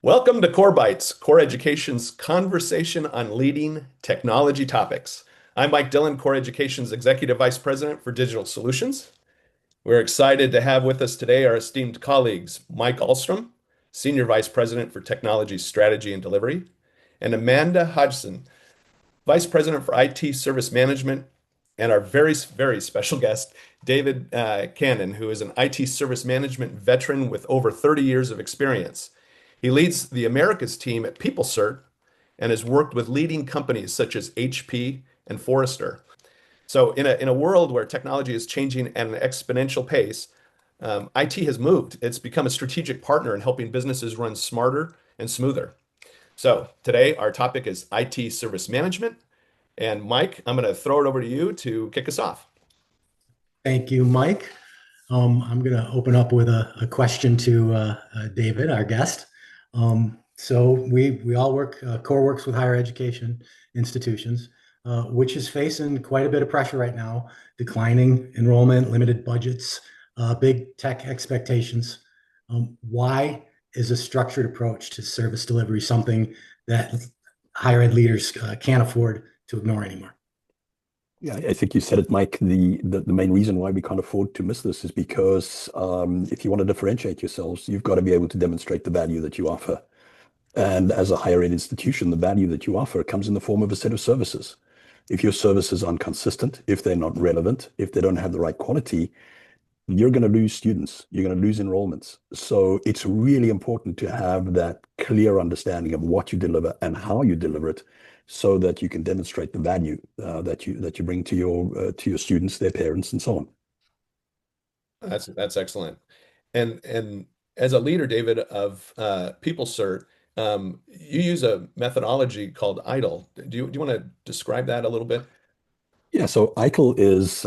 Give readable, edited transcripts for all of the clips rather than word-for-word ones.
Welcome to CoreBytes, Core Education's conversation on leading technology topics. I'm Mike Dillon, Core Education's Executive Vice President for Digital Solutions. We're excited to have with us today our esteemed colleagues, Mike Alstrom, Senior Vice President for Technology Strategy and Delivery, and Amanda Hodgson, Vice President for IT Service Management, and our very special guest, David Cannon, who is an IT service management veteran with over 30 years of experience. He leads the Americas team at PeopleCert and has worked with leading companies such as HP and Forrester. So in a world where technology is changing at an exponential pace, IT has moved. It's become a strategic partner in helping businesses run smarter and smoother. So today our topic is IT service management. And Mike, I'm going to throw it over to you to kick us off. Thank you, Mike. I'm going to open up with a question to David, our guest. So we all work, Core works with higher education institutions, which is facing quite a bit of pressure right now, declining enrollment, limited budgets, big tech expectations. Why is a structured approach to service delivery something that higher ed leaders can't afford to ignore anymore? Yeah, I think you said it, Mike. The main reason why we can't afford to miss this is because if you want to differentiate yourselves, you've got to be able to demonstrate the value that you offer. And as a higher ed institution, the value that you offer comes in the form of a set of services. If your services aren't consistent, if they're not relevant, if they don't have the right quality, you're going to lose students, you're going to lose enrollments. So it's really important to have that clear understanding of what you deliver and how you deliver it, so that you can demonstrate the value that you bring to your students, their parents, and so on. That's excellent. And as a leader, David, of PeopleCert, you use a methodology called ITIL. Do you want to describe that a little bit? Yeah, so ITIL is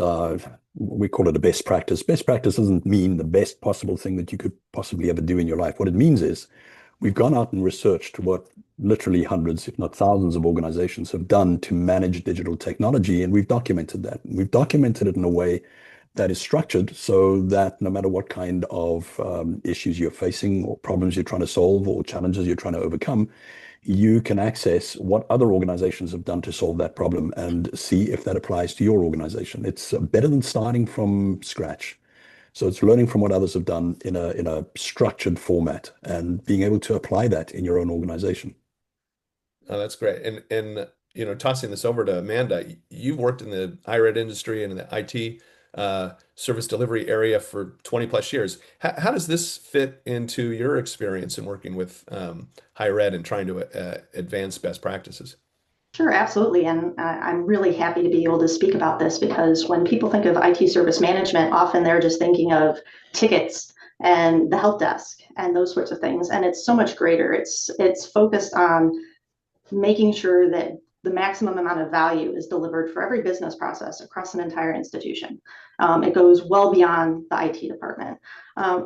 we call it a best practice. Best practice doesn't mean the best possible thing that you could possibly ever do in your life. What it means is we've gone out and researched what literally hundreds, if not thousands, of organizations have done to manage digital technology, and we've documented that. We've documented it in a way that is structured so that no matter what kind of issues you're facing or problems you're trying to solve or challenges you're trying to overcome, you can access what other organizations have done to solve that problem and see if that applies to your organization. It's better than starting from scratch. So it's learning from what others have done in a structured format and being able to apply that in your own organization. Oh, that's great. And tossing this over to Amanda, you've worked in the higher ed industry and in the IT service delivery area for 20 plus years. How does this fit into your experience in working with higher ed and trying to advance best practices? Sure, absolutely. And I'm really happy to be able to speak about this because when people think of IT service management, often they're just thinking of tickets and the help desk and those sorts of things. And it's so much greater. It's focused on making sure that the maximum amount of value is delivered for every business process across an entire institution. It goes well beyond the IT department.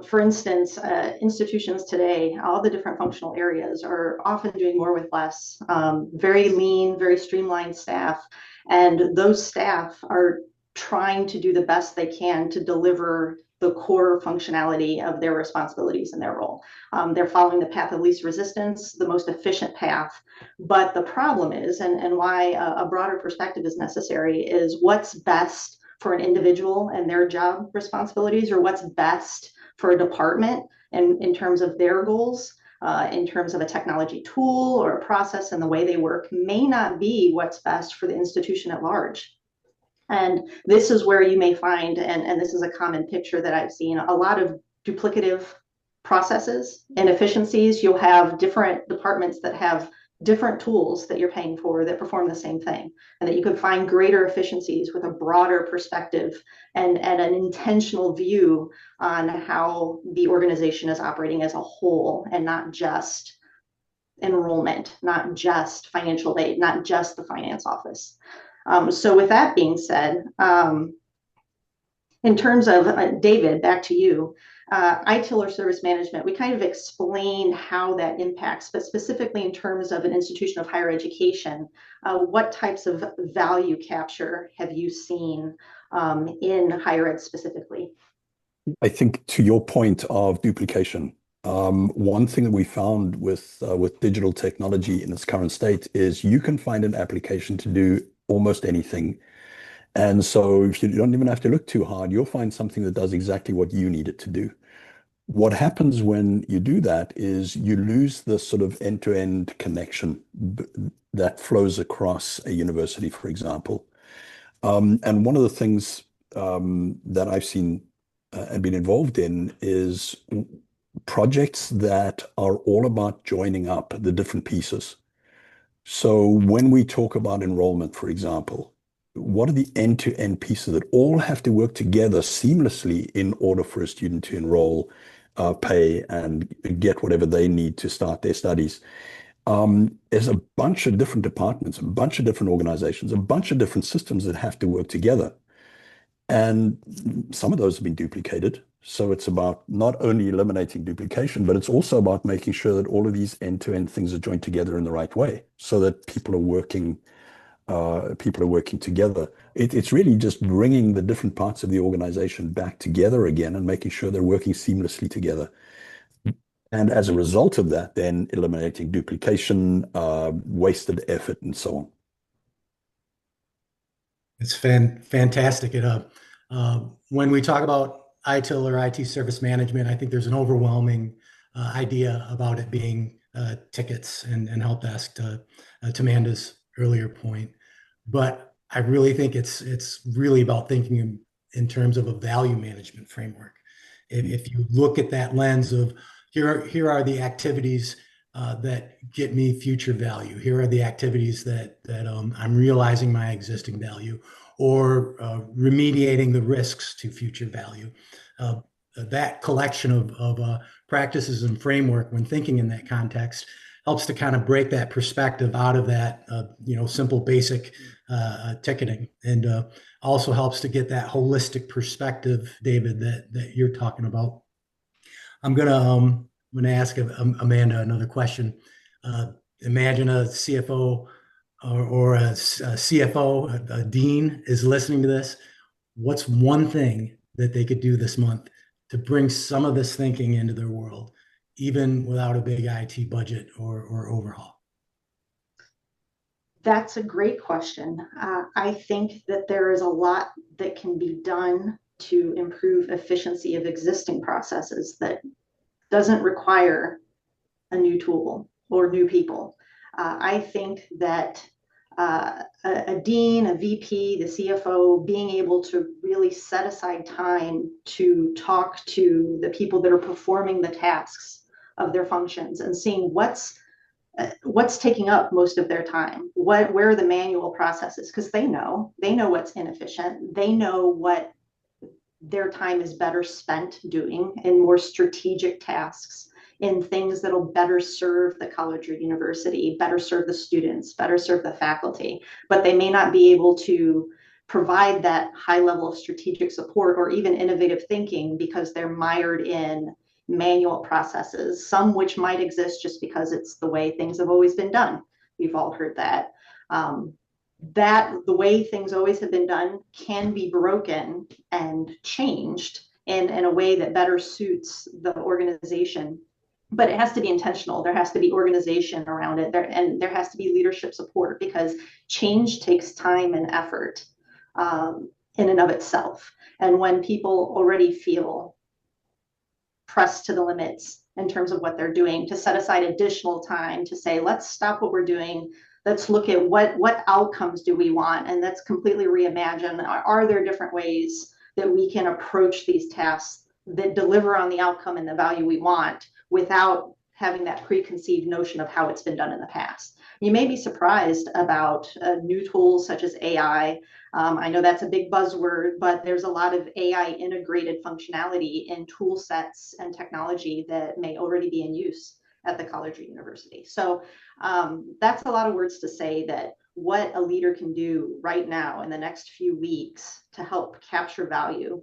For instance, institutions today, all the different functional areas are often doing more with less, very lean, very streamlined staff. And those staff are trying to do the best they can to deliver the core functionality of their responsibilities in their role. They're following the path of least resistance, the most efficient path. But the problem is, and why a broader perspective is necessary, is what's best for an individual and their job responsibilities, or what's best for a department in terms of their goals, in terms of a technology tool or a process and the way they work, may not be what's best for the institution at large. And this is where you may find, and this is a common picture that I've seen, a lot of duplicative processes, inefficiencies. You'll have different departments that have different tools that you're paying for that perform the same thing, and that you could find greater efficiencies with a broader perspective and an intentional view on how the organization is operating as a whole, and not just enrollment, not just financial aid, not just the finance office. So with that being said, in terms of David, back to you, ITIL or service management, we kind of explained how that impacts, but specifically in terms of an institution of higher education, what types of value capture have you seen in higher ed specifically? I think to your point of duplication, One thing that we found with digital technology in its current state is you can find an application to do almost anything. And so if you don't even have to look too hard, you'll find something that does exactly what you need it to do. What happens when you do that is you lose the sort of end-to-end connection that flows across a university, for example. And one of the things that I've seen and been involved in is projects that are all about joining up the different pieces. So when we talk about enrollment, for example, what are the end-to-end pieces that all have to work together seamlessly in order for a student to enroll, pay, and get whatever they need to start their studies? There's a bunch of different departments, a bunch of different organizations, a bunch of different systems that have to work together. And some of those have been duplicated. So it's about not only eliminating duplication, but it's also about making sure that all of these end-to-end things are joined together in the right way so that people are working together. It's really just bringing the different parts of the organization back together again and making sure they're working seamlessly together. And as a result of that, then eliminating duplication, wasted effort, and so on. It's fantastic. When we talk about ITIL or IT service management, I think there's an overwhelming idea about it being tickets and help desk, to Amanda's earlier point. But I really think it's really about thinking in terms of a value management framework. If you look at that lens of here are the activities that get me future value. Here are the activities that I'm realizing my existing value, or remediating the risks to future value. That collection of practices and framework, when thinking in that context, helps to kind of break that perspective out of that simple basic ticketing, and also helps to get that holistic perspective, David, that you're talking about. I'm gonna ask Amanda another question. Imagine a CFO or a CFO, a dean is listening to this. What's one thing that they could do this month to bring some of this thinking into their world, even without a big IT budget or overhaul? That's a great question. I think that there is a lot that can be done to improve efficiency of existing processes that doesn't require a new tool or new people. I think that a dean, a VP, the CFO, being able to really set aside time to talk to the people that are performing the tasks of their functions and seeing what's taking up most of their time, where are the manual processes, because they know what's inefficient, they know what their time is better spent doing in more strategic tasks, in things that'll better serve the college or university, better serve the students, better serve the faculty, but they may not be able to provide that high level of strategic support or even innovative thinking because they're mired in manual processes, some which might exist just because it's the way things have always been done. We've all heard that. That the way things always have been done can be broken and changed in a way that better suits the organization. But it has to be intentional. There has to be organization around it, and there has to be leadership support, because change takes time and effort in and of itself. And when people already feel pressed to the limits in terms of what they're doing, to set aside additional time to say, let's stop what we're doing. Let's look at what outcomes do we want, and let's completely reimagine. Are there different ways that we can approach these tasks that deliver on the outcome and the value we want without having that preconceived notion of how it's been done in the past? You may be surprised about new tools such as AI. I know that's a big buzzword, but there's a lot of AI integrated functionality in tool sets and technology that may already be in use at the college or university. So that's a lot of words to say that what a leader can do right now in the next few weeks to help capture value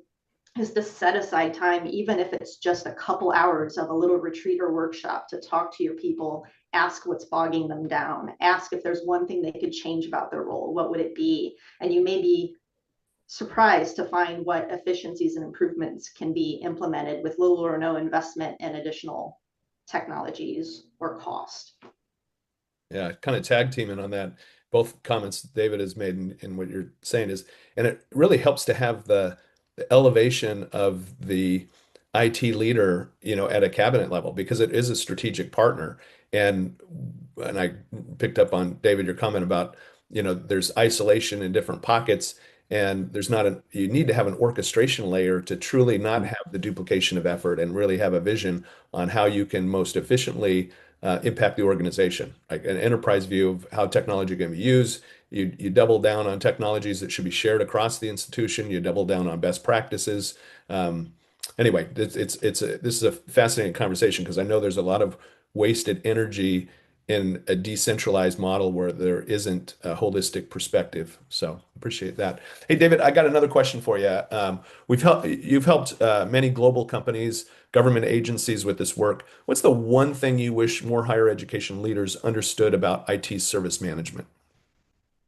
is to set aside time, even if it's just a couple hours of a little retreat or workshop, to talk to your people, ask what's bogging them down, ask if there's one thing they could change about their role, what would it be? And you may be surprised to find what efficiencies and improvements can be implemented with little or no investment in additional technologies, or cost. Yeah, kind of tag teaming on that. Both comments David has made and what you're saying is, and it really helps to have the elevation of the IT leader, at a cabinet level because it is a strategic partner. And I picked up on David, your comment about, there's isolation in different pockets, and you need to have an orchestration layer to truly not have the duplication of effort and really have a vision on how you can most efficiently impact the organization, like an enterprise view of how technology can be used. You double down on technologies that should be shared across the institution. You double down on best practices. Anyway, this is a fascinating conversation because I know there's a lot of wasted energy in a decentralized model where there isn't a holistic perspective. So appreciate that. Hey, David, I got another question for you. You've helped many global companies, government agencies with this work. What's the one thing you wish more higher education leaders understood about IT service management?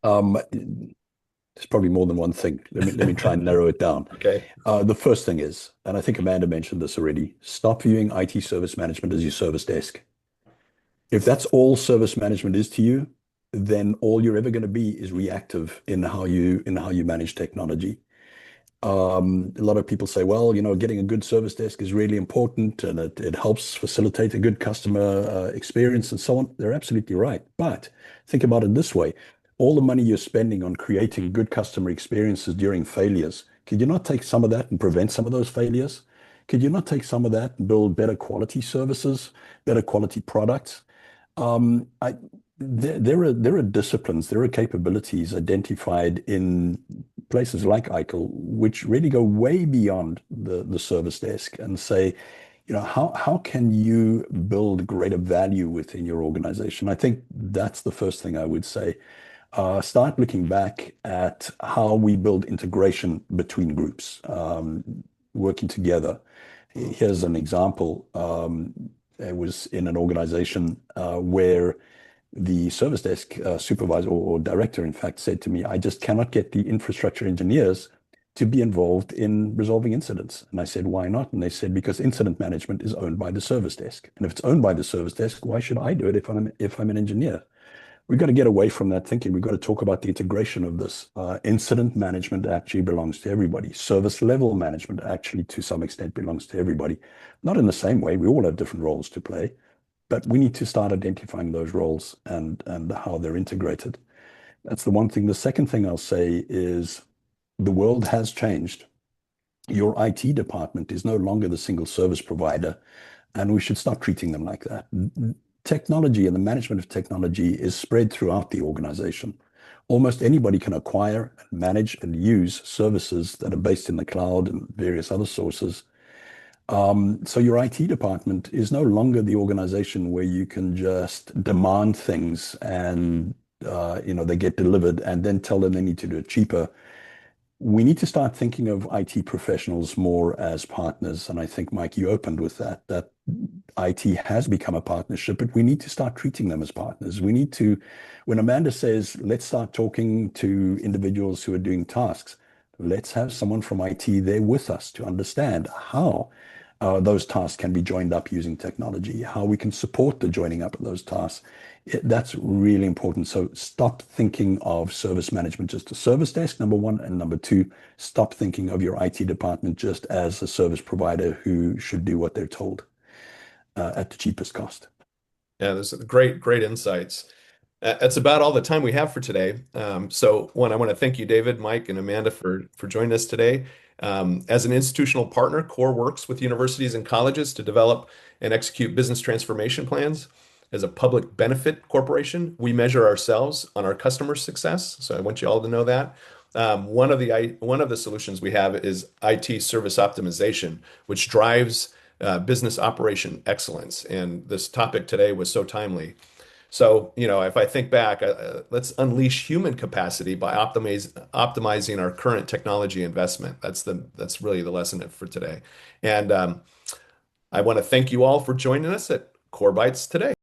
There's probably more than one thing. Let me try and narrow it down. Okay. The first thing is, and I think Amanda mentioned this already, stop viewing IT service management as your service desk. If that's all service management is to you, then all you're ever going to be is reactive in how you manage technology. A lot of people say, well, getting a good service desk is really important and it helps facilitate a good customer experience and so on. They're absolutely right. But think about it this way. All the money you're spending on creating good customer experiences during failures, could you not take some of that and prevent some of those failures? Could you not take some of that and build better quality services, better quality products? There are disciplines, there are capabilities identified in places like 𝗖𝗏, which really go way beyond the service desk and say, how can you build greater value within your organization? I think that's the first thing I would say. Start looking back at how we build integration between groups, working together. Here's an example. I was in an organization where the service desk supervisor or director, in fact, said to me, I just cannot get the infrastructure engineers to be involved in resolving incidents. And I said, why not? And they said, because incident management is owned by the service desk. And if it's owned by the service desk, why should I do it if I'm an engineer? We've got to get away from that thinking. We've got to talk about the integration of this. Incident management actually belongs to everybody. Service level management actually, to some extent, belongs to everybody. Not in the same way. We all have different roles to play, but we need to start identifying those roles and how they're integrated. That's the one thing. The second thing I'll say is the world has changed. Your IT department is no longer the single service provider, and we should stop treating them like that. Technology and the management of technology is spread throughout the organization. Almost anybody can acquire, manage, and use services that are based in the cloud and various other sources. So your IT department is no longer the organization where you can just demand things and they get delivered and then tell them they need to do it cheaper. We need to start thinking of IT professionals more as partners. And I think, Mike, you opened with that IT has become a partnership, but we need to start treating them as partners. We need to, when Amanda says, let's start talking to individuals who are doing tasks, let's have someone from IT there with us to understand how those tasks can be joined up using technology, how we can support the joining up of those tasks. That's really important. So stop thinking of service management just a service desk, number one, and number two, stop thinking of your IT department just as a service provider who should do what they're told at the cheapest cost. Yeah, those are great insights. That's about all the time we have for today. So one, I want to thank you, David, Mike, and Amanda for joining us today. As an institutional partner, CORE works with universities and colleges to develop and execute business transformation plans. As a public benefit corporation, we measure ourselves on our customer success. So I want you all to know that. One of the solutions we have is IT service optimization, which drives business operation excellence. And this topic today was so timely. So, if I think back, let's unleash human capacity by optimizing our current technology investment. That's really the lesson for today. And I want to thank you all for joining us at CoreBytes today.